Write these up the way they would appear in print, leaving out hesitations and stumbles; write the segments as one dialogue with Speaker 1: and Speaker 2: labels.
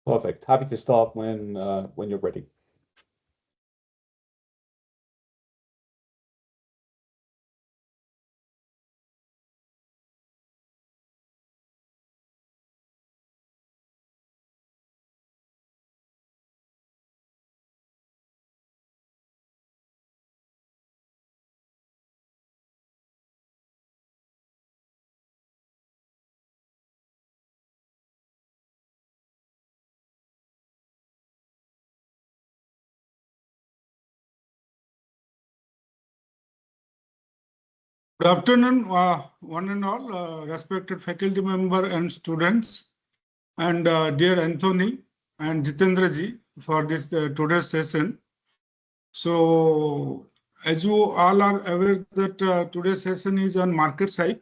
Speaker 1: Perfect. Happy to start when you're ready.
Speaker 2: Good afternoon, one and all, respected faculty member and students, and dear Anthony and Jitendra ji for this today's session. So, as you all are aware that today's session is on MarketPsych.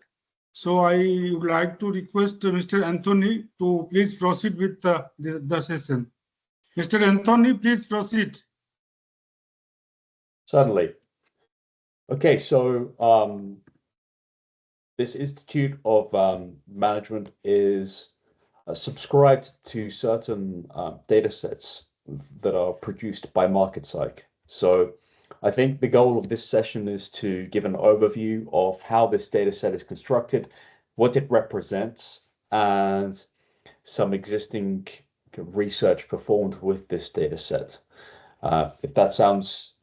Speaker 2: So, I would like to request Mr. Anthony to please proceed with the session. Mr. Anthony, please proceed.
Speaker 1: Certainly. Okay, so this Institute of Management is subscribed to certain data sets that are produced by MarketPsych. So I think the goal of this session is to give an overview of how this data set is constructed, what it represents, and some existing research performed with this data set. If that sounds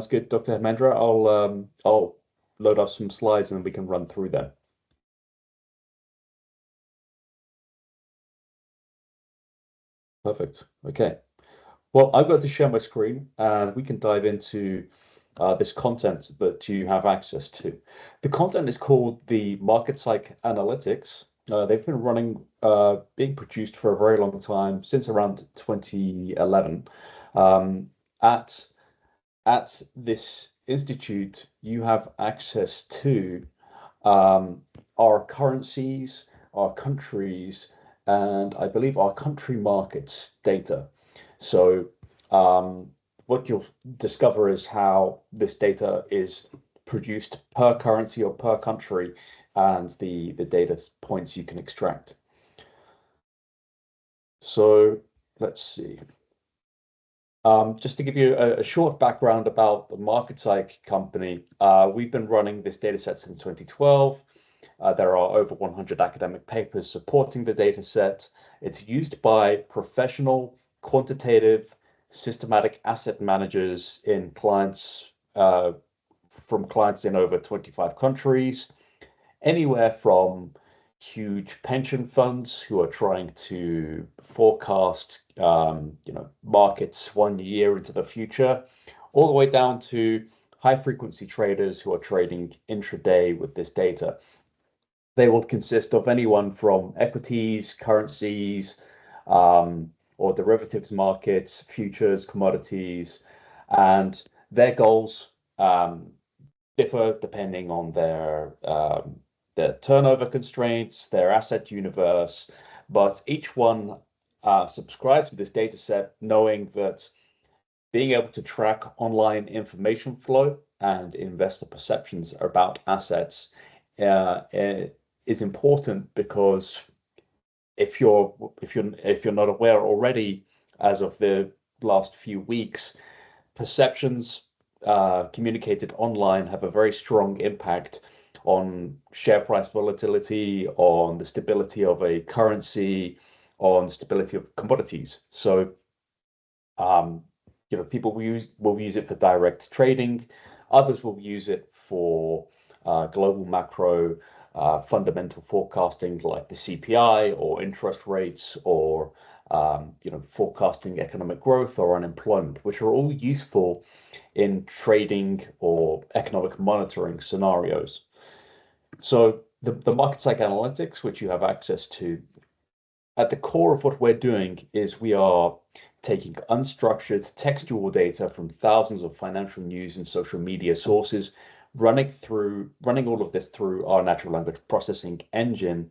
Speaker 1: good, Dr. Hemendra, I'll load up some slides and we can run through them. Perfect. Okay. Well, I'm going to share my screen and we can dive into this content that you have access to. The content is called the MarketPsych Analytics. They've been running, being produced for a very long time, since around 2011. At this institute, you have access to our currencies, our countries, and I believe our country markets data. So what you'll discover is how this data is produced per currency or per country and the data points you can extract. So let's see. Just to give you a short background about the MarketPsych company, we've been running this data set since 2012. There are over 100 academic papers supporting the data set. It's used by professional, quantitative, systematic asset managers in clients from clients in over 25 countries, anywhere from huge pension funds who are trying to forecast markets 1 year into the future, all the way down to high frequency traders who are trading intraday with this data. They will consist of anyone from equities, currencies, or derivatives markets, futures, commodities, and their goals differ depending on their turnover constraints, their asset universe, but each one subscribes to this data set knowing that being able to track online information flow and investor perceptions about assets is important, because if you're not aware already, as of the last few weeks, perceptions communicated online have a very strong impact on share price volatility, on the stability of a currency, on stability of commodities. So, people will use it for direct trading. Others will use it for global macro fundamental forecasting, like the CPI or interest rates, or forecasting economic growth or unemployment, which are all useful in trading or economic monitoring scenarios. So the MarketPsych Analytics, which you have access to, at the core of what we're doing is we are taking unstructured textual data from thousands of financial news and social media sources, running all of this through our natural language processing engine,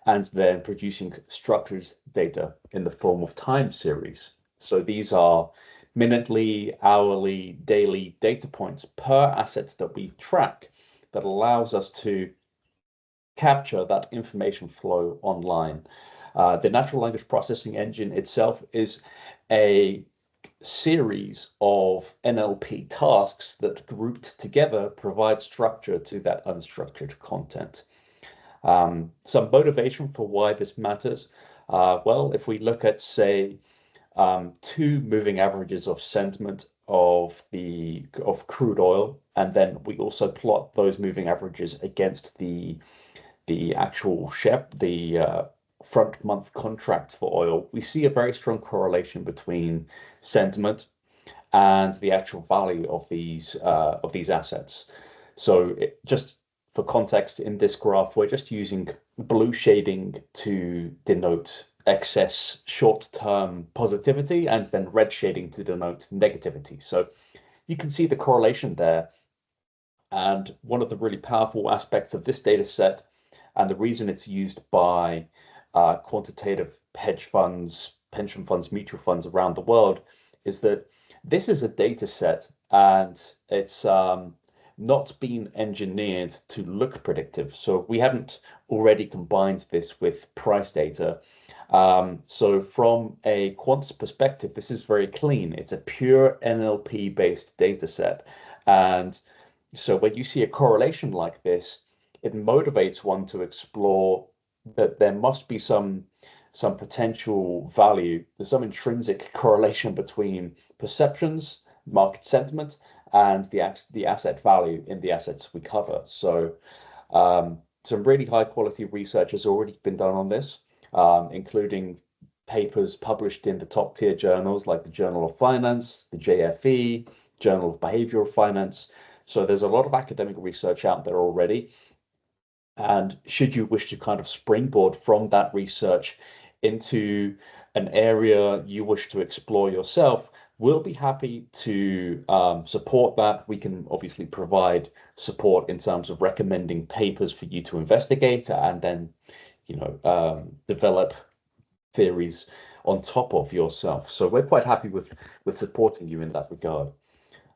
Speaker 1: and then producing structured data in the form of time series. So these are minutely, hourly, daily data points per asset that we track, that allows us to capture that information flow online. The natural language processing engine itself is a series of NLP tasks that grouped together provide structure to that unstructured content. Some motivation for why this matters. Well, if we look at, say, two moving averages of sentiment of crude oil, and then we also plot those moving averages against the actual front month contract for oil, we see a very strong correlation between sentiment and the actual value of these assets. So just for context, in this graph, we're just using blue shading to denote excess short-term positivity and then red shading to denote negativity. So you can see the correlation there. And one of the really powerful aspects of this data set, and the reason it's used by quantitative hedge funds, pension funds, mutual funds around the world, is that this is a data set and it's not been engineered to look predictive. So we haven't already combined this with price data. So from a quant's perspective, this is very clean. It's a pure NLP based data set. And so when you see a correlation like this, it motivates one to explore that there must be some potential value. There's some intrinsic correlation between perceptions, market sentiment, and the asset value in the assets we cover. So some really high quality research has already been done on this, including papers published in the top tier journals like the Journal of Finance, the JFE, Journal of Behavioral Finance. So there's a lot of academic research out there already. And should you wish to kind of springboard from that research into an area you wish to explore yourself, we'll be happy to support that. We can obviously provide support in terms of recommending papers for you to investigate and then, develop theories on top of yourself. So we're quite happy with supporting you in that regard.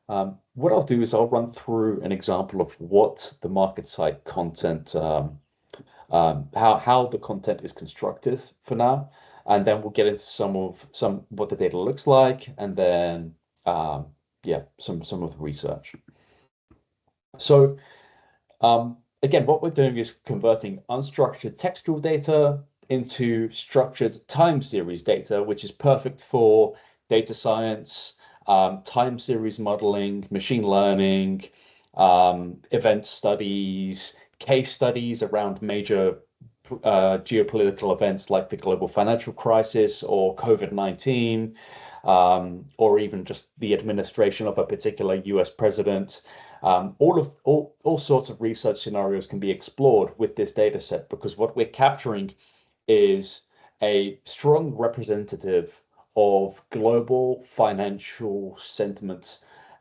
Speaker 1: What I'll do is I'll run through an example of what the MarketPsych content, how the content is constructed for now, and then we'll get into some what the data looks like, and then some of the research. So again, what we're doing is converting unstructured textual data into structured time series data, which is perfect for data science, time series modeling, machine learning, event studies, case studies around major geopolitical events like the global financial crisis or COVID-19, or even just the administration of a particular US president. All sorts of research scenarios can be explored with this data set, because what we're capturing is a strong representative of global financial sentiment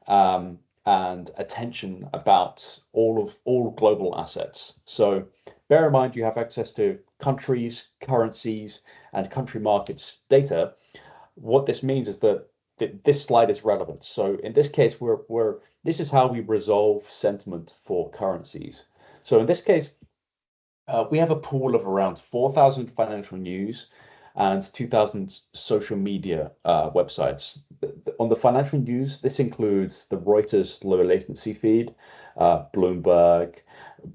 Speaker 1: and attention about all global assets. So bear in mind you have access to countries, currencies, and country markets data. What this means is that this slide is relevant. So in this case, this is how we resolve sentiment for currencies. So in this case, we have a pool of around 4,000 financial news and 2,000 social media websites. On the financial news, this includes the Reuters low latency feed, Bloomberg,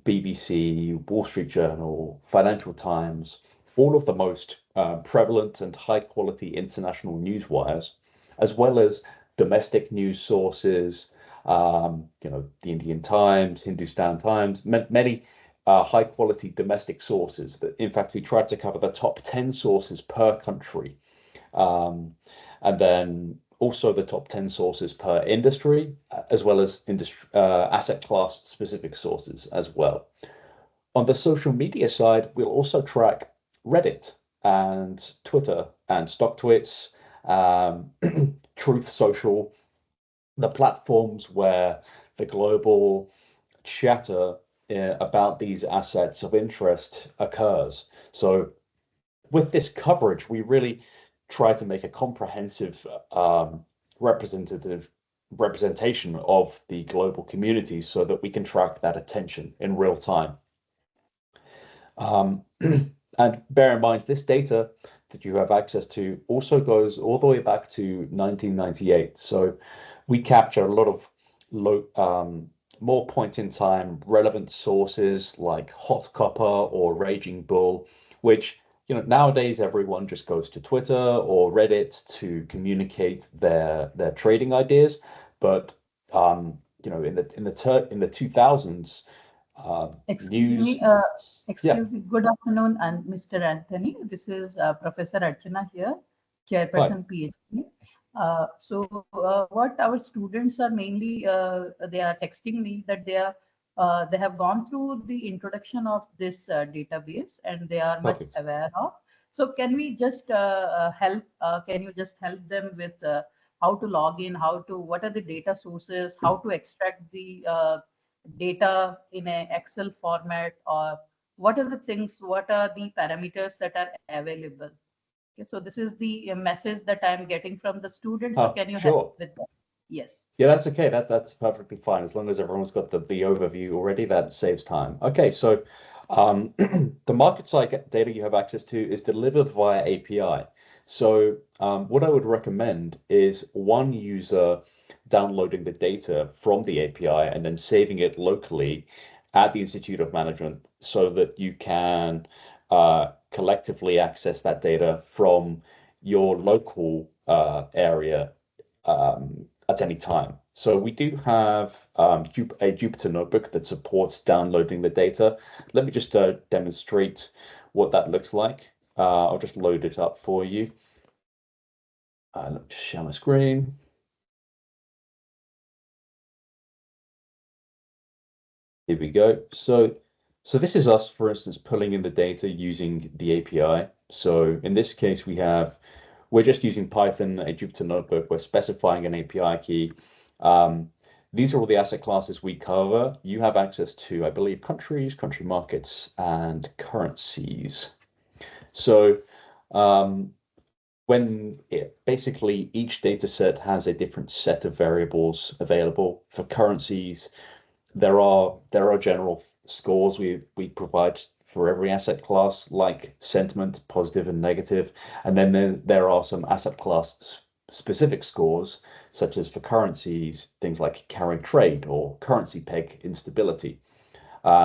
Speaker 1: BBC, Wall Street Journal, Financial Times, all of the most prevalent and high quality international news wires, as well as domestic news sources, the Indian Times, Hindustan Times, many high quality domestic sources that, in fact, we tried to cover the top 10 sources per country. And then also the top 10 sources per industry, as well as asset class specific sources as well. On the social media side, we'll also track Reddit and Twitter and StockTwits, Truth Social, the platforms where the global chatter about these assets of interest occurs. So with this coverage, we really try to make a comprehensive representation of the global community so that we can track that attention in real time. And bear in mind, this data that you have access to also goes all the way back to 1998. So we capture a lot of more point in time relevant sources like hot copper or raging bull, which nowadays everyone just goes to Twitter or Reddit to communicate their trading ideas. But in the 2000s,
Speaker 3: Excuse
Speaker 1: news,
Speaker 3: me,
Speaker 1: yeah,
Speaker 3: excuse me. Good afternoon, and Mr. Anthony. This is Professor Archana here,
Speaker 1: hi.
Speaker 3: Chairperson PhD. What our students are mainly, they are texting me that they have gone through the introduction of this database and they are much
Speaker 1: Perfect.
Speaker 3: aware of. So can we just help? Can you just help them with how to log in, what are the data sources, how to extract the data in a Excel format, or what are the things, what are the parameters that are available? Okay, so this is the message that I'm getting from the students. So
Speaker 1: Oh,
Speaker 3: can you help
Speaker 1: sure.
Speaker 3: with that? Yes.
Speaker 1: Yeah, that's okay. That's perfectly fine. As long as everyone's got the overview already, that saves time. Okay, so the market site data you have access to is delivered via API. So what I would recommend is one user downloading the data from the API and then saving it locally at the Institute of Management so that you can collectively access that data from your local area at any time. So we do have a Jupyter notebook that supports downloading the data. Let me just demonstrate what that looks like. I'll just load it up for you. Let me just share my screen. Here we go. So this is us, for instance, pulling in the data using the API. So in this case, we're just using Python, a Jupyter notebook. We're specifying an API key. These are all the asset classes we cover. You have access to, I believe, countries, country markets, and currencies. So basically each data set has a different set of variables available. For currencies, there are general scores we provide for every asset class, like sentiment, positive and negative, and then there are some asset class specific scores, such as for currencies, things like carry trade or currency peg instability.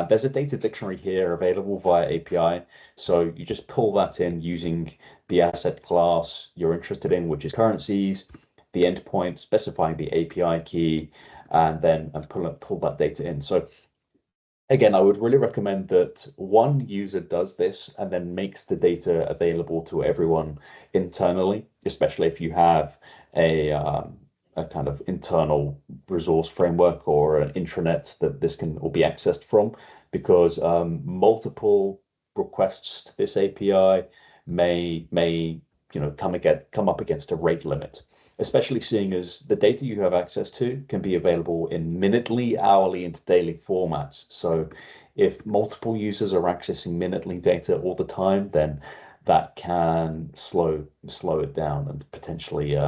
Speaker 1: There's a data dictionary here available via API, so you just pull that in using the asset class you're interested in, which is currencies, the endpoint, specifying the API key, and then pull that data in. So again, I would really recommend that one user does this and then makes the data available to everyone internally, especially if you have a kind of internal resource framework or an intranet that this can all be accessed from, because multiple requests to this API may come up against a rate limit, especially seeing as the data you have access to can be available in minutely, hourly, and daily formats. So if multiple users are accessing minutely data all the time, then that can slow it down and potentially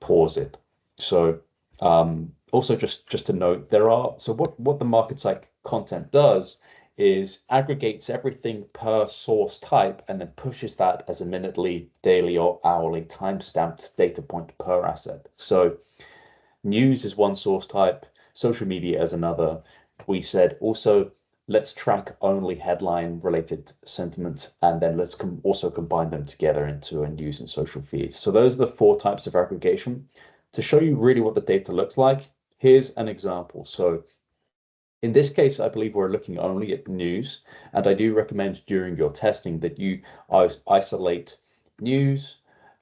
Speaker 1: pause it. So also just to note, what the MarketPsych content does is aggregates everything per source type and then pushes that as a minutely, daily, or hourly time-stamped data point per asset. So news is one source type, social media as another. We said also let's track only headline related sentiment, and then let's also combine them together into a news and social feed. So those are the four types of aggregation. To show you really what the data looks like, here's an example. So in this case, I believe we're looking only at news, and I do recommend during your testing that you isolate news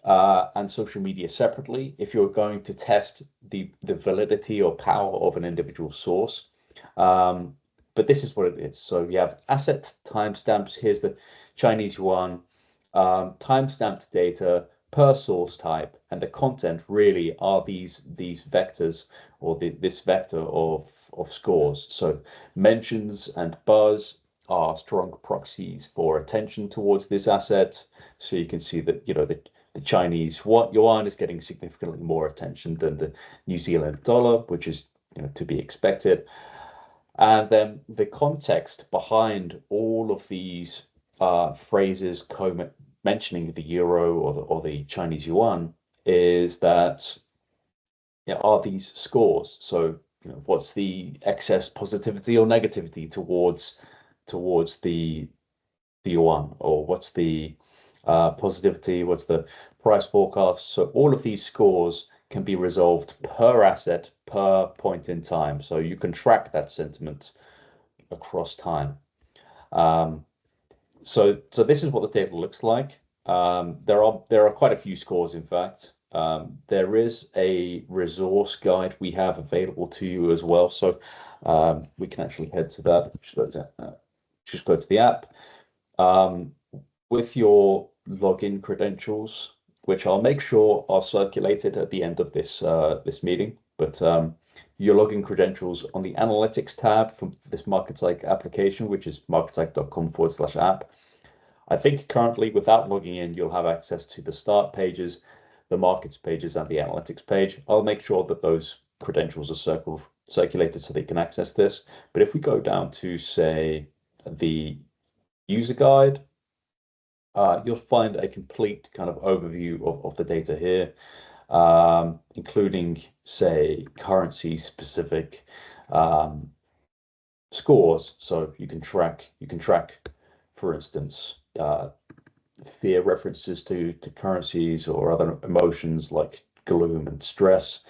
Speaker 1: and social media separately if you're going to test the validity or power of an individual source. But this is what it is. So you have asset timestamps. Here's the Chinese yuan, timestamped data per source type, and the content really are these vectors or this vector of scores. So mentions and buzz are strong proxies for attention towards this asset. So you can see that the Chinese yuan is getting significantly more attention than the New Zealand dollar, which is to be expected. And then the context behind all of these phrases mentioning the euro or the Chinese yuan is that are these scores. So what's the excess positivity or negativity towards the yuan, or what's the positivity, what's the price forecast. So all of these scores can be resolved per asset, per point in time. So you can track that sentiment across time. So this is what the data looks like. There are quite a few scores, in fact. There is a resource guide we have available to you as well. So we can actually head to that. Just go to the app. With your login credentials, which I'll make sure are circulated at the end of this meeting, but your login credentials on the analytics tab from this MarketPsych application, which is marketpsych.com/app. I think currently without logging in, you'll have access to the start pages, the markets pages, and the analytics page. I'll make sure that those credentials are circulated so they can access this. But if we go down to, say, the user guide, you'll find a complete kind of overview of the data here, including, say, currency specific scores. So you can track, for instance, fear references to currencies or other emotions like gloom and stress,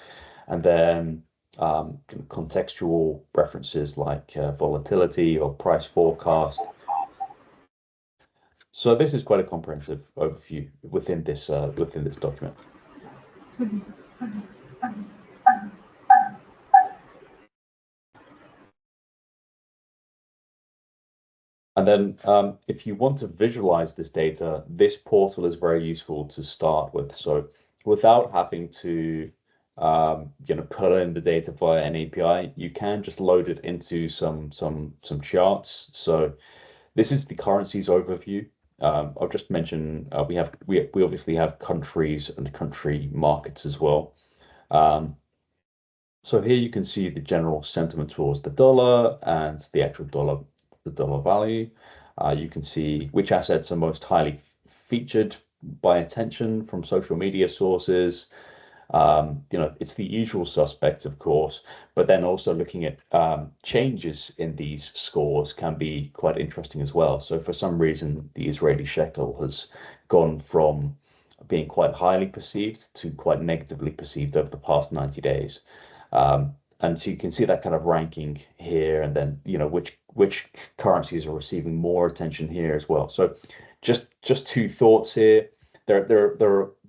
Speaker 1: and then contextual references like volatility or price forecast. So this is quite a comprehensive overview within this document. And then if you want to visualize this data, this portal is very useful to start with. So without having to pull in the data via an API, you can just load it into some charts. So this is the currencies overview. I'll just mention we obviously have countries and country markets as well. So here you can see the general sentiment towards the dollar and the actual dollar value. You can see which assets are most highly featured by attention from social media sources. It's the usual suspects, of course, but then also looking at changes in these scores can be quite interesting as well. So for some reason, the Israeli shekel has gone from being quite highly perceived to quite negatively perceived over the past 90 days. And so you can see that kind of ranking here, and then which currencies are receiving more attention here as well. So just two thoughts here. There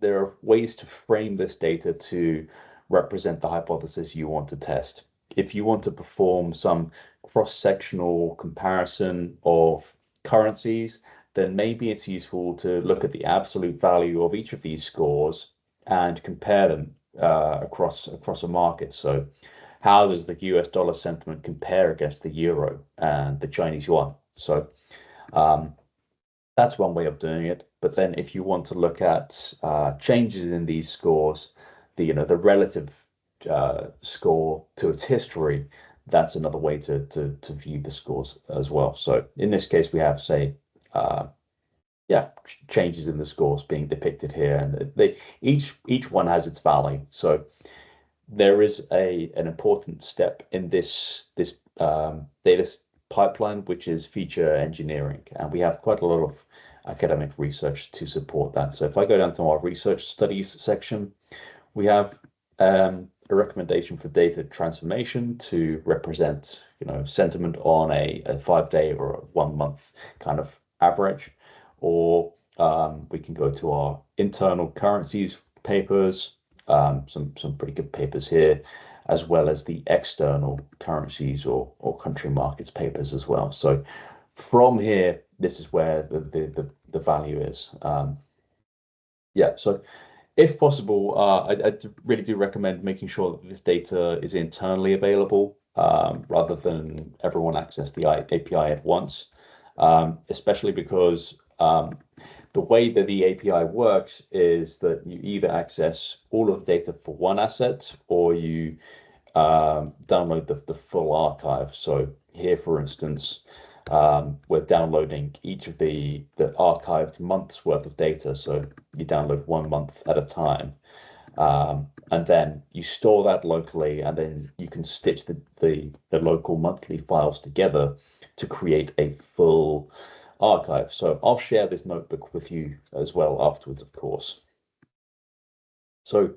Speaker 1: are ways to frame this data to represent the hypothesis you want to test. If you want to perform some cross-sectional comparison of currencies, then maybe it's useful to look at the absolute value of each of these scores and compare them across a market. So how does the US dollar sentiment compare against the euro and the Chinese yuan? So that's one way of doing it. But then if you want to look at changes in these scores, the relative score to its history, that's another way to view the scores as well. So in this case, we have, say, changes in the scores being depicted here, and each one has its value. So there is an important step in this data pipeline, which is feature engineering, and we have quite a lot of academic research to support that. So if I go down to our research studies section, we have a recommendation for data transformation to represent sentiment on a 5-day or a 1-month kind of average, or we can go to our internal currencies papers, some pretty good papers here, as well as the external currencies or country markets papers as well. So from here, this is where the value is. So if possible, I really do recommend making sure that this data is internally available rather than everyone access the API at once, especially because the way that the API works is that you either access all of the data for one asset, or you download the full archive. So here, for instance, we're downloading each of the archived months worth of data. So you download 1 month at a time. And then you store that locally, and then you can stitch the local monthly files together to create a full archive. So I'll share this notebook with you as well afterwards, of course. So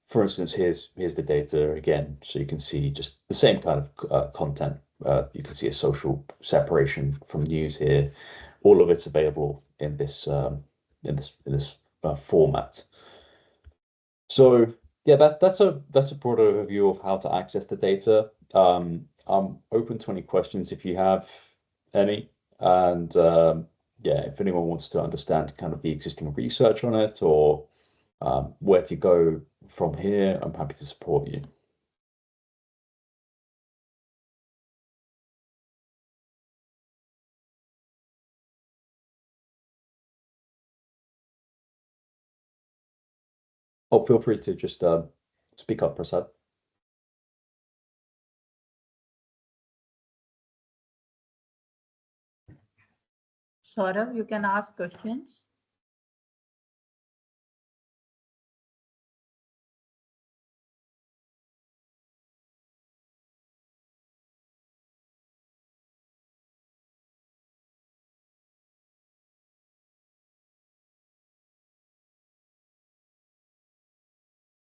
Speaker 1: for instance, here's the data again, so you can see just the same kind of content. You can see a social separation from news here. All of it's available in this format. So yeah, that's a broad overview of how to access the data. I'm open to any questions if you have any, and yeah, if anyone wants to understand kind of the existing research on it or where to go from here, I'm happy to support you. Oh, feel free to just speak up, Prasad.
Speaker 3: Saurav, you can ask questions.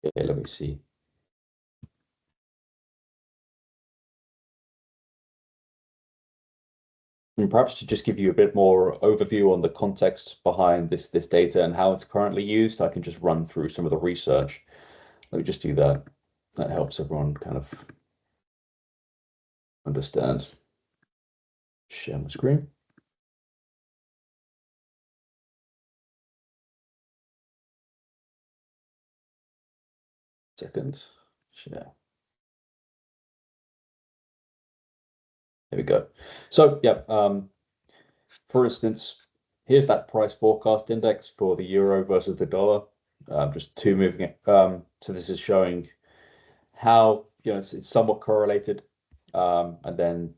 Speaker 1: Yeah, let me see. And perhaps to just give you a bit more overview on the context behind this data and how it's currently used, I can just run through some of the research. Let me just do that. That helps everyone kind of understand. Share my screen. Second. Share. There we go. So yeah, for instance, here's that price forecast index for the euro versus the dollar. Just two moving it. So this is showing how, it's somewhat correlated. And then,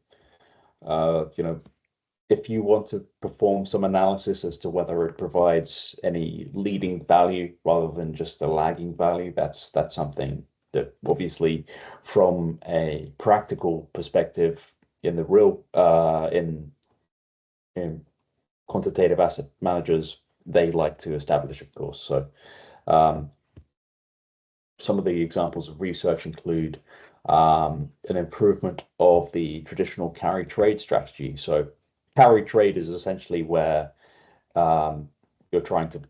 Speaker 1: if you want to perform some analysis as to whether it provides any leading value rather than just a lagging value, that's something that obviously from a practical perspective in the real, in quantitative asset managers, they like to establish, of course. So some of the examples of research include an improvement of the traditional carry trade strategy. So carry trade is essentially where you're trying to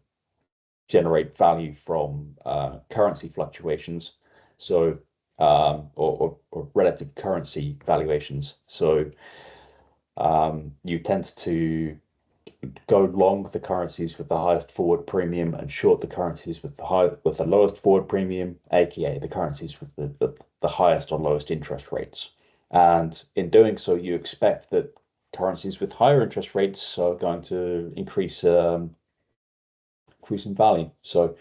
Speaker 1: generate value from currency fluctuations, so or relative currency valuations. So you tend to go long the currencies with the highest forward premium and short the currencies with the lowest forward premium, aka the currencies with the highest or lowest interest rates. And in doing so, you expect that currencies with higher interest rates are going to increase in value. So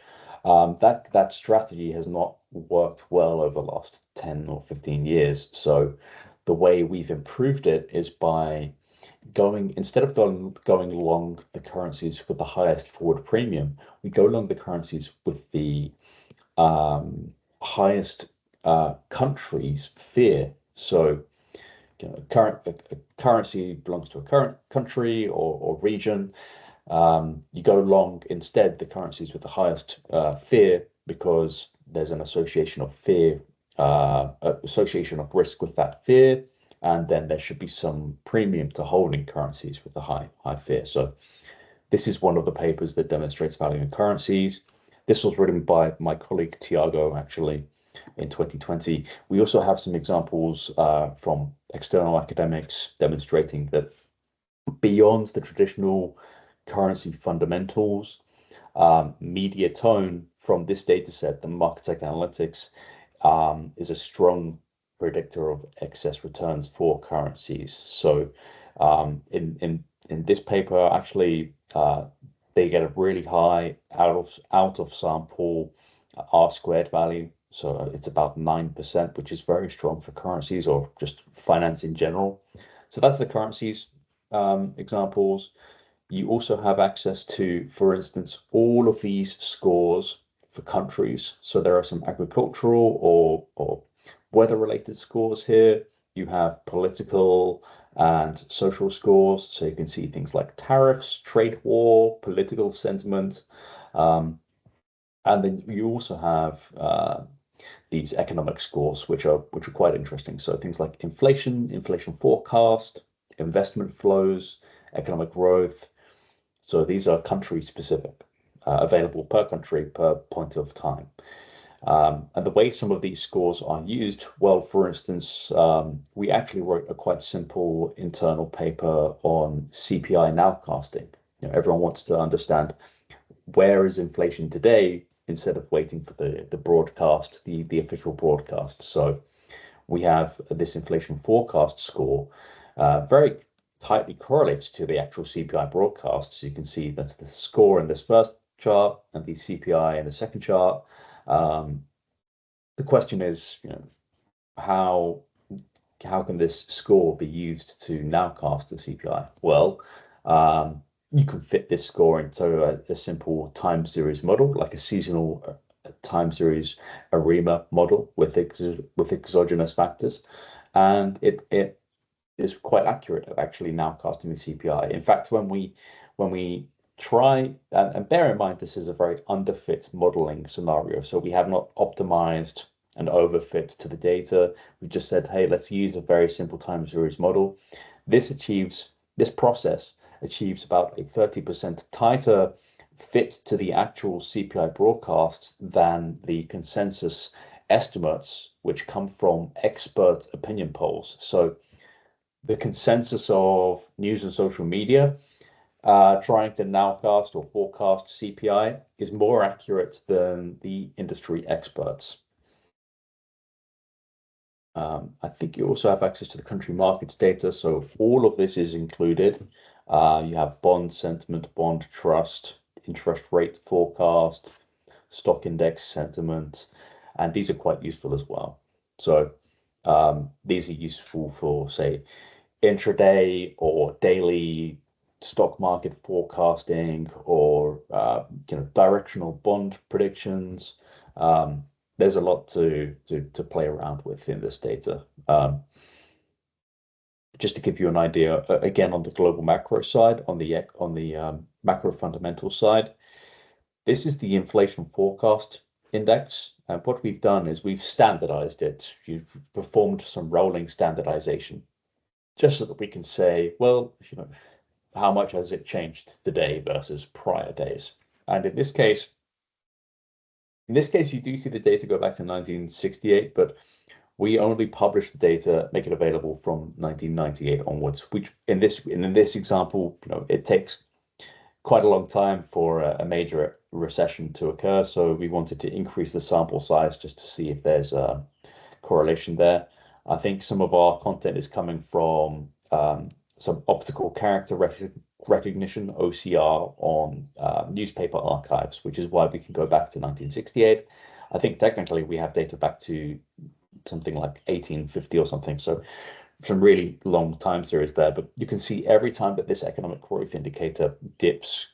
Speaker 1: that strategy has not worked well over the last 10 or 15 years. So the way we've improved it is by instead of going long the currencies with the highest forward premium, we go long the currencies with the highest country's fear. So, a currency belongs to a current country or region. You go long instead the currencies with the highest fear because there's an association of fear, association of risk with that fear, and then there should be some premium to holding currencies with the high fear. So this is one of the papers that demonstrates value in currencies. This was written by my colleague Tiago, actually, in 2020. We also have some examples from external academics demonstrating that beyond the traditional currency fundamentals, media tone from this data set, the MarketPsych analytics, is a strong predictor of excess returns for currencies. So in this paper, actually, they get a really high out of sample R squared value. So it's about 9%, which is very strong for currencies or just finance in general. So that's the currencies. examples. You also have access to, for instance, all of these scores for countries. So there are some agricultural or weather-related scores here. You have political and social scores. So you can see things like tariffs, trade war, political sentiment. And then you also have these economic scores, which are quite interesting. So things like inflation, inflation forecast, investment flows, economic growth. So these are country specific, available per country per point of time. And the way some of these scores are used, well, for instance, we actually wrote a quite simple internal paper on CPI nowcasting. Everyone wants to understand where is inflation today instead of waiting for the broadcast, the official broadcast. So we have this inflation forecast score, very tightly correlates to the actual CPI broadcast. So you can see that's the score in this first chart and the CPI in the second chart. The question is, how can this score be used to nowcast the CPI? Well, you can fit this score into a simple time series model, like a seasonal time series ARIMA model with exogenous factors, and it is quite accurate at actually nowcasting the CPI. In fact, when we try and bear in mind this is a very underfit modeling scenario, so we have not optimized and overfit to the data. We just said, hey, let's use a very simple time series model. This process achieves about a 30% tighter fit to the actual CPI broadcasts than the consensus estimates, which come from expert opinion polls. So the consensus of news and social media trying to nowcast or forecast CPI is more accurate than the industry experts. I think you also have access to the country markets data. So all of this is included. You have bond sentiment, bond trust, interest rate forecast, stock index sentiment, and these are quite useful as well. So these are useful for, say, intraday or daily stock market forecasting or directional bond predictions. There's a lot to play around with in this data. Just to give you an idea, again on the global macro side, on the macro fundamental side, this is the inflation forecast index. And what we've done is we've standardized it. You've performed some rolling standardization, just so that we can say, well, how much has it changed today versus prior days? And in this case, you do see the data go back to 1968, but we only publish the data, make it available from 1998 onwards, which in this example, it takes quite a long time for a major recession to occur. So we wanted to increase the sample size just to see if there's a correlation there. I think some of our content is coming from some optical character recognition, OCR, on newspaper archives, which is why we can go back to 1968. I think technically we have data back to something like 1850 or something. So some really long time series there, but you can see every time that this economic growth indicator dips,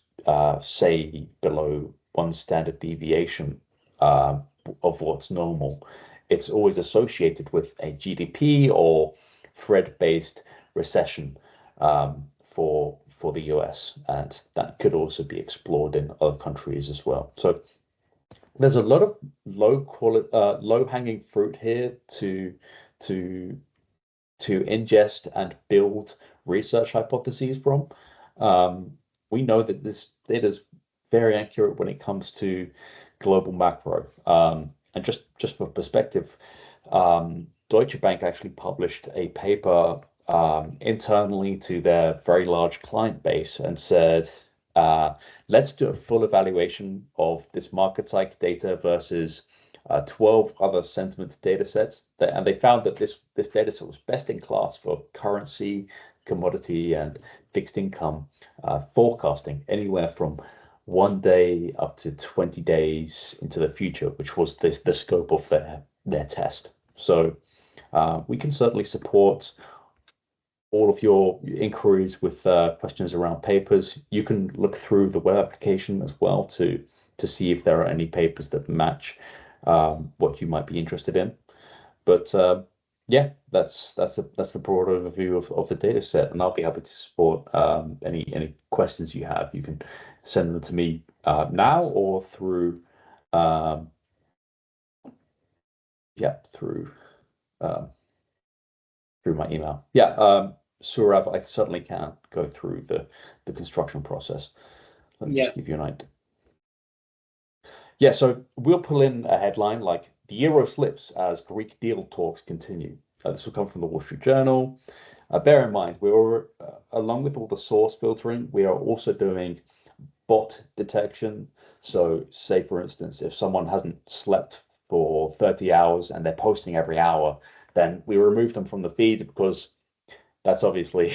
Speaker 1: say below one standard deviation of what's normal, it's always associated with a GDP or Fed-based recession for the US, and that could also be explored in other countries as well. So there's a lot of low hanging fruit here to ingest and build research hypotheses from. We know that this data is very accurate when it comes to global macro. And just for perspective, Deutsche Bank actually published a paper internally to their very large client base and said, let's do a full evaluation of this MarketPsych data versus 12 other sentiment data sets. And they found that this data set was best in class for currency, commodity, and fixed income forecasting, anywhere from 1 day up to 20 days into the future, which was the scope of their test. So we can certainly support all of your inquiries with questions around papers. You can look through the web application as well to see if there are any papers that match what you might be interested in. But yeah, that's the broad overview of the data set, and I'll be happy to support any questions you have. You can send them to me now or through through my email. Surav, I certainly can go through the construction process. Let me just give you an idea. Yeah, so we'll pull in a headline like "The Euro slips as Greek deal talks continue." This will come from the Wall Street Journal. Bear in mind, we're along with all the source filtering, we are also doing bot detection. So say, for instance, if someone hasn't slept for 30 hours and they're posting every hour, then we remove them from the feed because that's obviously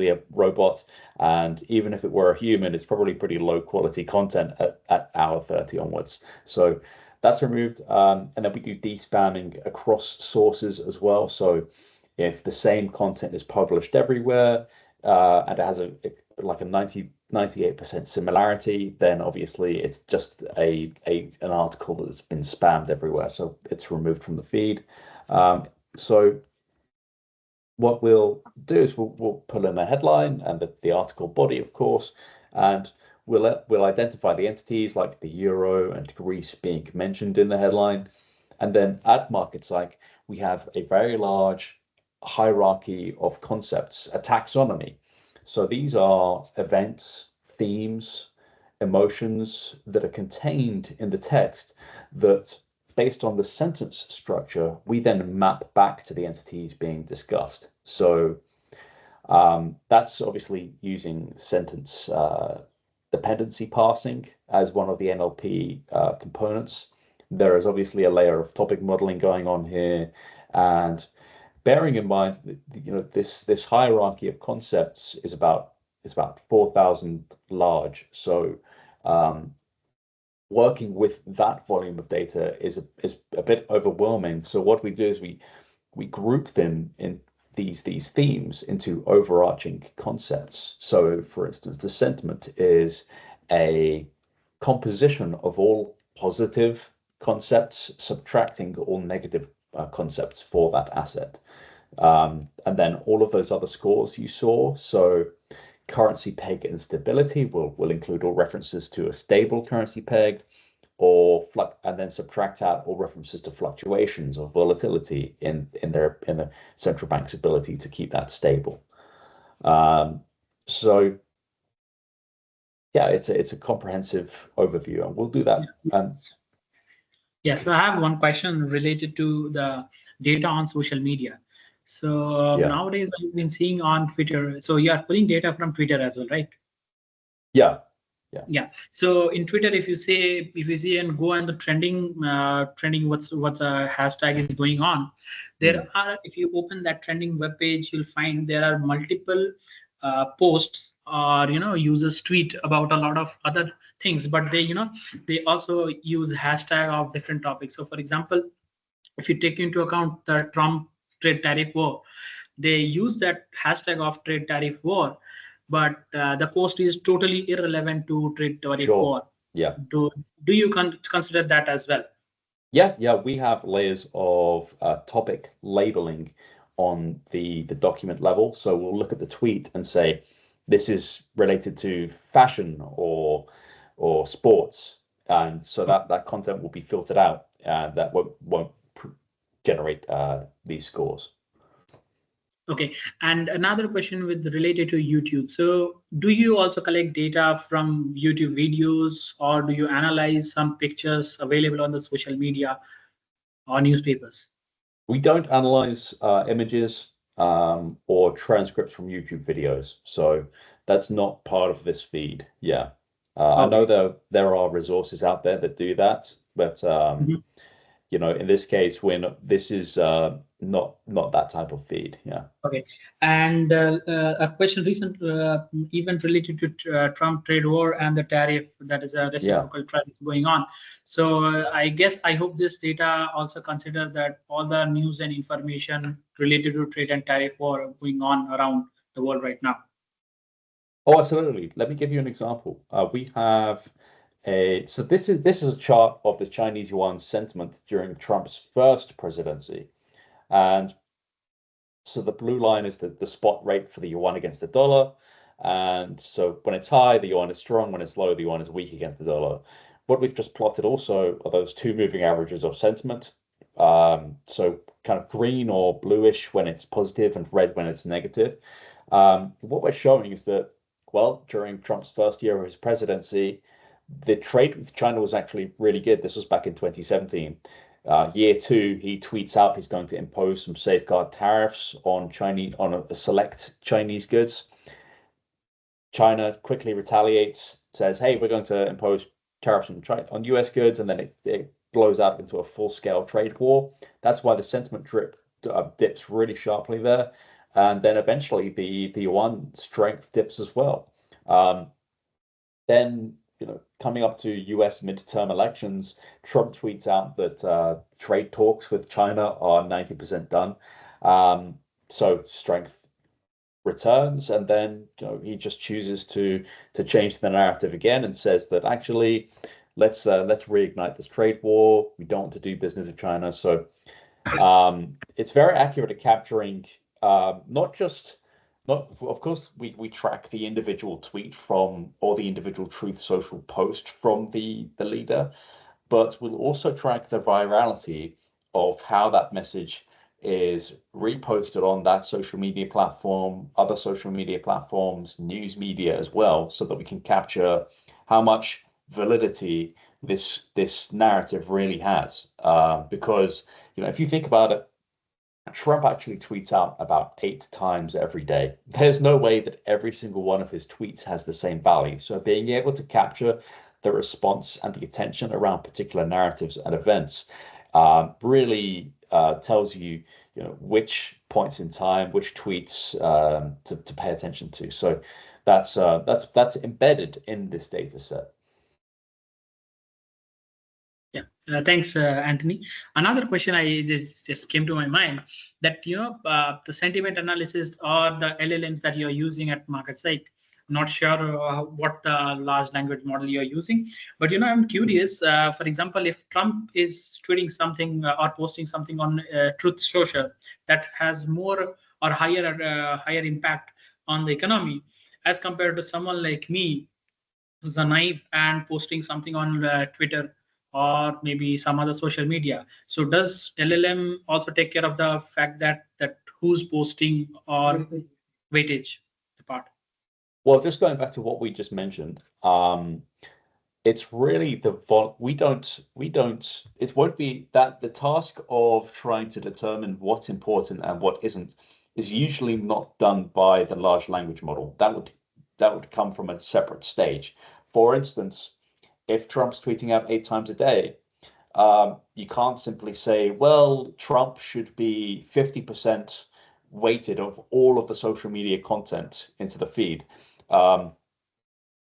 Speaker 1: a robot, and even if it were a human, it's probably pretty low quality content at hour 30 onwards. So that's removed, and then we do despamming across sources as well. So if the same content is published everywhere and it has like a 98% similarity, then obviously it's just an article that's been spammed everywhere, so it's removed from the feed. So what we'll do is we'll pull in a headline and the article body, of course, and we'll identify the entities like the euro and Greece being mentioned in the headline. And then at MarketPsych, we have a very large hierarchy of concepts, a taxonomy. So these are events, themes, emotions that are contained in the text that, based on the sentence structure, we then map back to the entities being discussed. So that's obviously using sentence dependency parsing as one of the NLP components. There is obviously a layer of topic modeling going on here, and bearing in mind that, this hierarchy of concepts is about 4,000 large. So working with that volume of data is a bit overwhelming. So what we do is we group them in these themes into overarching concepts. So for instance, the sentiment is a composition of all positive concepts, subtracting all negative concepts for that asset. And then all of those other scores you saw. So currency peg instability will include all references to a stable currency peg, and then subtract out all references to fluctuations or volatility in the central bank's ability to keep that stable. So yeah, it's a comprehensive overview, and we'll do that.
Speaker 4: Yes, I have one question related to the data on social media. So nowadays I've been seeing on Twitter, so you are pulling data from Twitter as well, right?
Speaker 1: Yeah.
Speaker 4: So in Twitter, if you see and go on the trending what's a hashtag is going on, there are, if you open that trending web page, you'll find there are multiple posts or users tweet about a lot of other things, but they also use hashtag of different topics. So for example, if you take into account the Trump trade tariff war, they use that hashtag of trade tariff war, but the post is totally irrelevant to trade tariff war.
Speaker 1: Yeah.
Speaker 4: Do you consider that as well?
Speaker 1: Yeah, we have layers of topic labeling on the document level. So we'll look at the tweet and say, this is related to fashion or sports, and so that content will be filtered out, and that won't generate these scores.
Speaker 4: Okay, and another question related to YouTube. So do you also collect data from YouTube videos, or do you analyze some pictures available on the social media or newspapers?
Speaker 1: We don't analyze images or transcripts from YouTube videos, so that's not part of this feed. Yeah, I know there are resources out there that do that, but in this case, this is not that type of feed. Yeah.
Speaker 4: Okay. And a question recent event related to Trump trade war and the tariff, that is a reciprocal tariff going on. So I hope this data also consider that all the news and information related to trade and tariff war going on around the world right now.
Speaker 1: Oh, absolutely. Let me give you an example. We have so this is a chart of the Chinese yuan sentiment during Trump's first presidency. And so the blue line is the spot rate for the yuan against the dollar. And so when it's high, the yuan is strong. When it's low, the yuan is weak against the dollar. What we've just plotted also are those two moving averages of sentiment. So kind of green or bluish when it's positive and red when it's negative. What we're showing is that, well, during Trump's first year of his presidency, the trade with China was actually really good. This was back in 2017. Year two, he tweets out he's going to impose some safeguard tariffs on a select Chinese goods. China quickly retaliates, says, "Hey, we're going to impose tariffs on US goods," and then it blows out into a full-scale trade war. That's why the sentiment dips really sharply there, and then eventually the yuan strength dips as well. Then, coming up to US midterm elections, Trump tweets out that trade talks with China are 90% done. So strength returns, and then he just chooses to change the narrative again and says that actually let's reignite this trade war. We don't want to do business with China. So it's very accurate at capturing of course, we track the individual tweet from, or the individual Truth Social post from the leader, but we'll also track the virality of how that message is reposted on that social media platform, other social media platforms, news media as well, so that we can capture how much validity this narrative really has. Because if you think about it, Trump actually tweets out about 8 times every day. There's no way that every single one of his tweets has the same value. So being able to capture the response and the attention around particular narratives and events really tells you, which points in time, which tweets to pay attention to. So that's embedded in this data set.
Speaker 4: Yeah, thanks, Anthony. Another question just came to my mind, that the sentiment analysis or the LLMs that you're using at MarketPsych. Not sure what large language model you're using, but I'm curious. For example, if Trump is tweeting something or posting something on Truth Social that has more or higher impact on the economy, as compared to someone like me, who's a naive and posting something on Twitter or maybe some other social media. So does LLM also take care of the fact that who's posting or weightage the part?
Speaker 1: Well, just going back to what we just mentioned, it's really it won't be that the task of trying to determine what's important and what isn't is usually not done by the large language model. That would come from a separate stage. For instance, if Trump's tweeting out 8 times a day, you can't simply say, well, Trump should be 50% weighted of all of the social media content into the feed.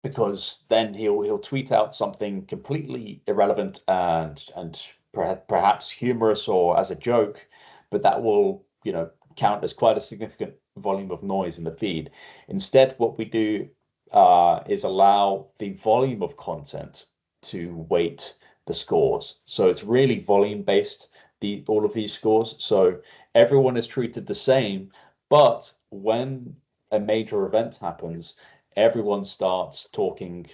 Speaker 1: Because then he'll tweet out something completely irrelevant and perhaps humorous or as a joke, but that will count as quite a significant volume of noise in the feed. Instead, what we do is allow the volume of content to weight the scores. So it's really volume based, all of these scores. So everyone is treated the same, but when a major event happens, everyone starts talking,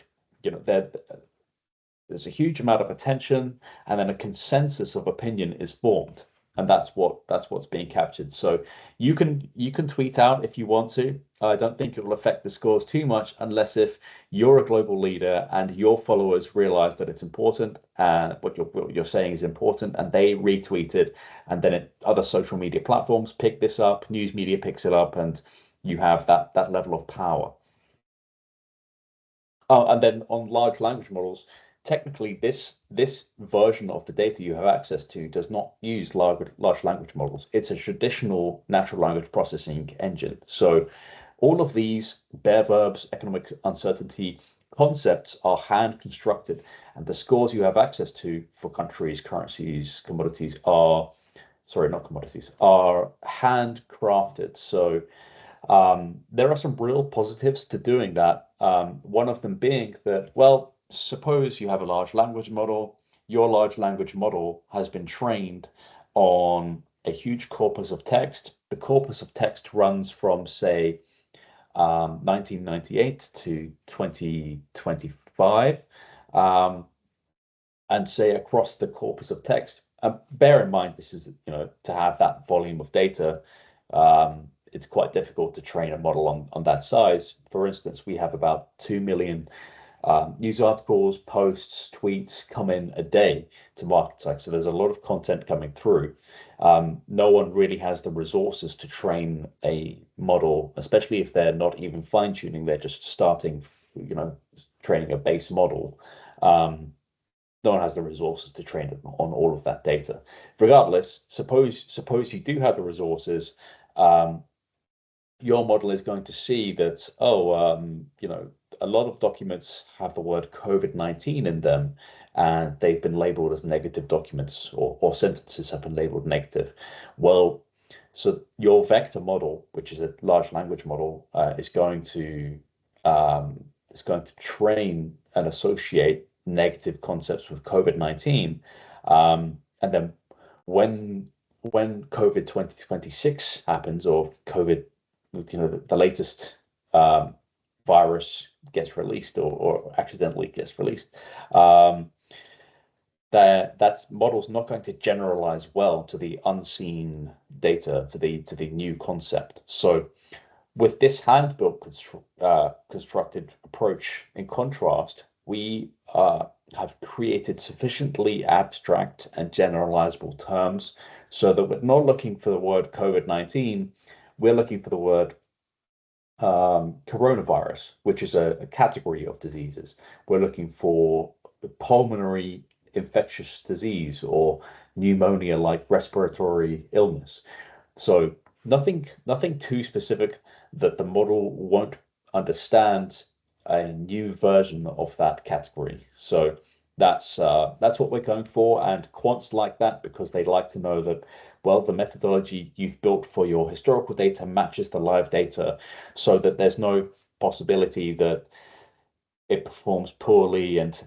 Speaker 1: there's a huge amount of attention, and then a consensus of opinion is formed, and that's what's being captured. So you can tweet out if you want to. I don't think it will affect the scores too much, unless if you're a global leader and your followers realize that it's important and what you're saying is important, and they retweet it, and then other social media platforms pick this up, news media picks it up, and you have that level of power. And then on large language models, technically this version of the data you have access to does not use large language models. It's a traditional natural language processing engine. So all of these bare verbs, economic uncertainty concepts are hand constructed, and the scores you have access to for countries, currencies, commodities are, sorry, not commodities, are handcrafted. So there are some real positives to doing that. One of them being that, well, suppose you have a large language model, your large language model has been trained on a huge corpus of text. The corpus of text runs from, say, 1998 to 2025, and say across the corpus of text. Bear in mind, this is, to have that volume of data, it's quite difficult to train a model on that size. For instance, we have about 2 million news articles, posts, tweets come in a day to MarketPsych. So there's a lot of content coming through. No one really has the resources to train a model, especially if they're not even fine-tuning, they're just starting, training a base model. No one has the resources to train it on all of that data. Regardless, suppose you do have the resources, your model is going to see that, a lot of documents have the word COVID-19 in them, and they've been labeled as negative documents, or sentences have been labeled negative. Well, so your vector model, which is a large language model, is going to train and associate negative concepts with COVID-19, and then when COVID 2026 happens, or COVID, the latest virus gets released, or accidentally gets released, that model's not going to generalize well to the unseen data, to the new concept. So with this hand-built constructed approach, in contrast, we have created sufficiently abstract and generalizable terms so that we're not looking for the word COVID-19, we're looking for the word coronavirus, which is a category of diseases. We're looking for pulmonary infectious disease, or pneumonia like respiratory illness. So nothing too specific that the model won't understand a new version of that category. So that's what we're going for, and quants like that because they like to know that, well, the methodology you've built for your historical data matches the live data, so that there's no possibility that it performs poorly and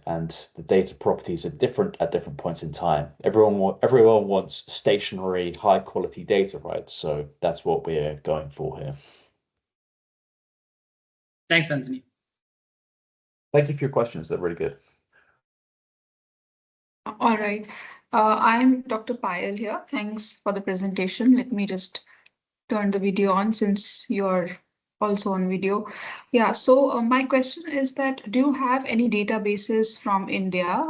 Speaker 1: the data properties are different at different points in time. Everyone wants stationary, high quality data, right? So that's what we're going for here.
Speaker 4: Thanks, Anthony.
Speaker 1: Thank you for your questions. They're really good.
Speaker 5: All right. I'm Dr. Payal here. Thanks for the presentation. Let me just turn the video on since you're also on video. Yeah, so my question is that, do you have any databases from India?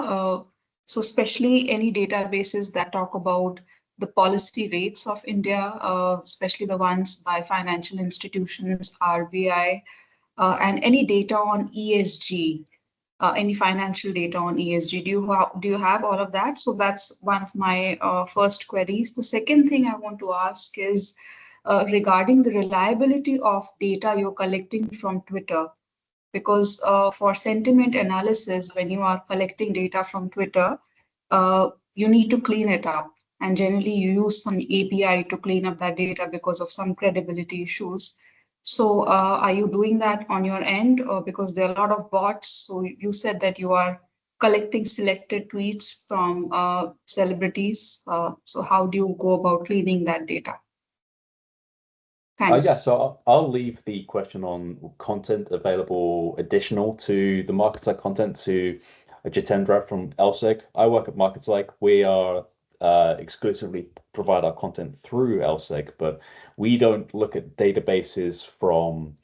Speaker 5: So especially any databases that talk about the policy rates of India, especially the ones by financial institutions, RBI, and any data on ESG, any financial data on ESG. Do you have all of that? So that's one of my first queries. The second thing I want to ask is regarding the reliability of data you're collecting from Twitter, because for sentiment analysis, when you are collecting data from Twitter, you need to clean it up. And generally you use some API to clean up that data because of some credibility issues. So are you doing that on your end? Or because there are a lot of bots. So you said that you are collecting selected tweets from celebrities. So how do you go about cleaning that data? Thanks.
Speaker 1: Yeah, so I'll leave the question on content available additional to the MarketPsych content to Jitendra from LSEG. I work at MarketPsych. We are exclusively provide our content through LSEG, but we don't look at databases from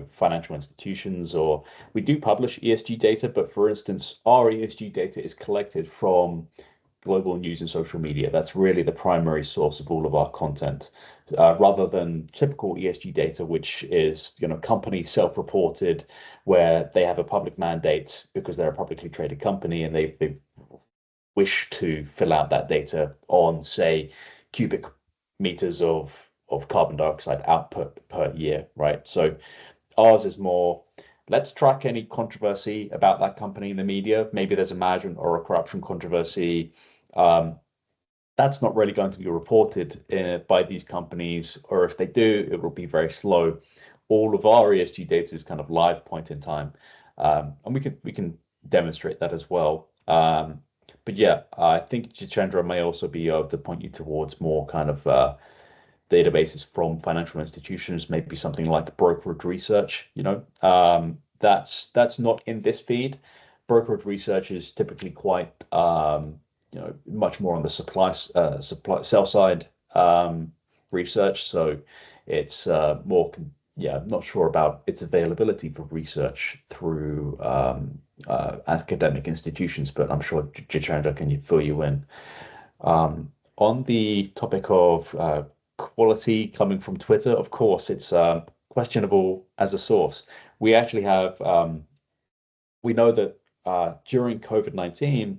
Speaker 1: financial institutions, or we do publish ESG data, but for instance, our ESG data is collected from global news and social media. That's really the primary source of all of our content, rather than typical ESG data, which is, company self-reported, where they have a public mandate because they're a publicly traded company and they wish to fill out that data on, say, cubic meters of carbon dioxide output per year, right? So ours is more, let's track any controversy about that company in the media. Maybe there's a management or a corruption controversy. That's not really going to be reported by these companies, or if they do, it will be very slow. All of our ESG data is kind of live point in time, and we can demonstrate that as well. But yeah, I think Jitendra may also be able to point you towards more kind of databases from financial institutions, maybe something like brokerage research. That's not in this feed. Brokerage research is typically quite much more on the supply sell side research. So it's more. Yeah, I'm not sure about its availability for research through academic institutions, but I'm sure Jitendra can fill you in. On the topic of quality coming from Twitter, of course, it's questionable as a source. We actually have, we know that during COVID-19,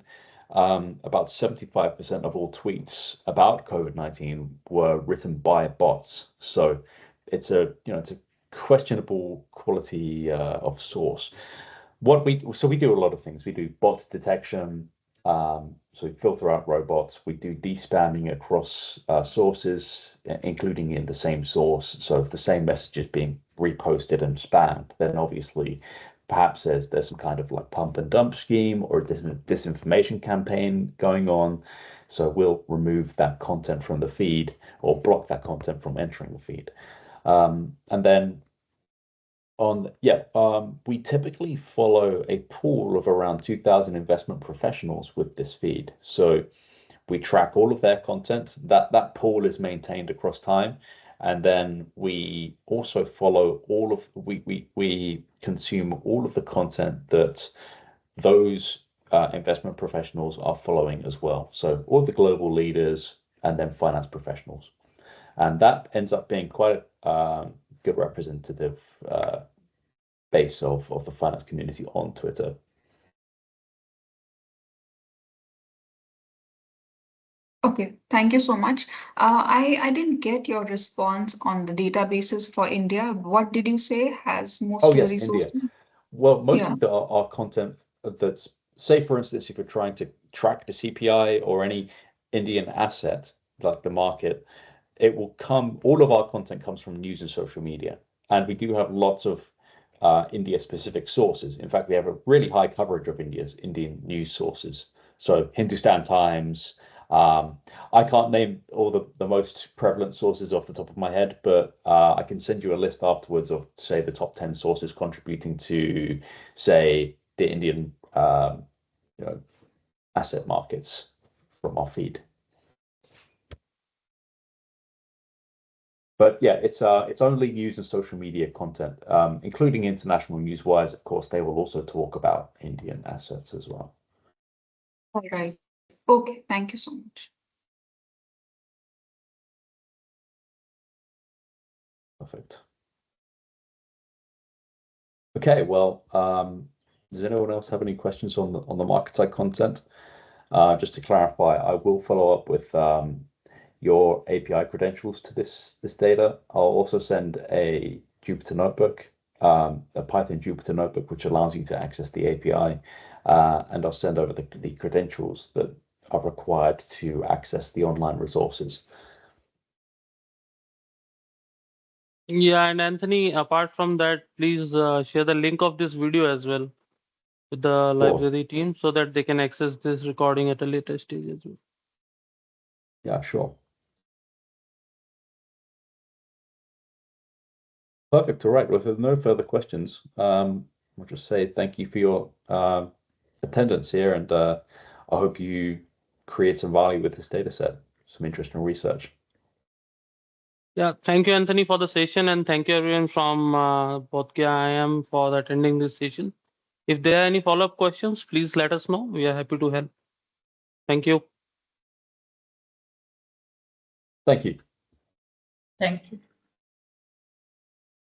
Speaker 1: about 75% of all tweets about COVID-19 were written by bots. So it's a questionable quality of source. So we do a lot of things. We do bot detection. So we filter out robots. We do despamming across sources, including in the same source. So if the same message is being reposted and spammed, then obviously perhaps there's some kind of like pump and dump scheme or disinformation campaign going on. So we'll remove that content from the feed or block that content from entering the feed. And then we typically follow a pool of around 2,000 investment professionals with this feed. So we track all of their content. That pool is maintained across time. And then we also follow we consume all of the content that those investment professionals are following as well. So all the global leaders and then finance professionals. And that ends up being quite a good representative base of the finance community on Twitter.
Speaker 5: Okay, thank you so much. I didn't get your response on the databases for India. What did you say has most of the
Speaker 1: India.
Speaker 5: resources?
Speaker 1: Well, most of our content that's, say, for instance, if you're trying to track the CPI or any Indian asset like the market, all of our content comes from news and social media. And we do have lots of India-specific sources. In fact, we have a really high coverage of Indian news sources. So Hindustan Times. I can't name all the most prevalent sources off the top of my head, but I can send you a list afterwards of, say, the top 10 sources contributing to, say, the Indian asset markets from our feed. But yeah, it's only news and social media content, including international news wires. Of course, they will also talk about Indian assets as well.
Speaker 5: All right. Okay, thank you so much.
Speaker 1: Perfect. Okay, well, does anyone else have any questions on the MarketPsych content? Just to clarify, I will follow up with your API credentials to this data. I'll also send a Jupyter notebook, a Python Jupyter notebook, which allows you to access the API, and I'll send over the credentials that are required to access the online resources.
Speaker 6: Yeah, and Anthony, apart from that, please share the link of this video as well with the library team so that they can access this recording at a later stage as well.
Speaker 1: Yeah, sure. Perfect. All right. Well, if there are no further questions, I'll just say thank you for your attendance here, and I hope you create some value with this data set, some interesting research.
Speaker 6: Yeah, thank you, Anthony, for the session, and thank you everyone from Bodhgaya IIM for attending this session. If there are any follow-up questions, please let us know. We are happy to help. Thank you.
Speaker 1: Thank you.
Speaker 3: Thank you.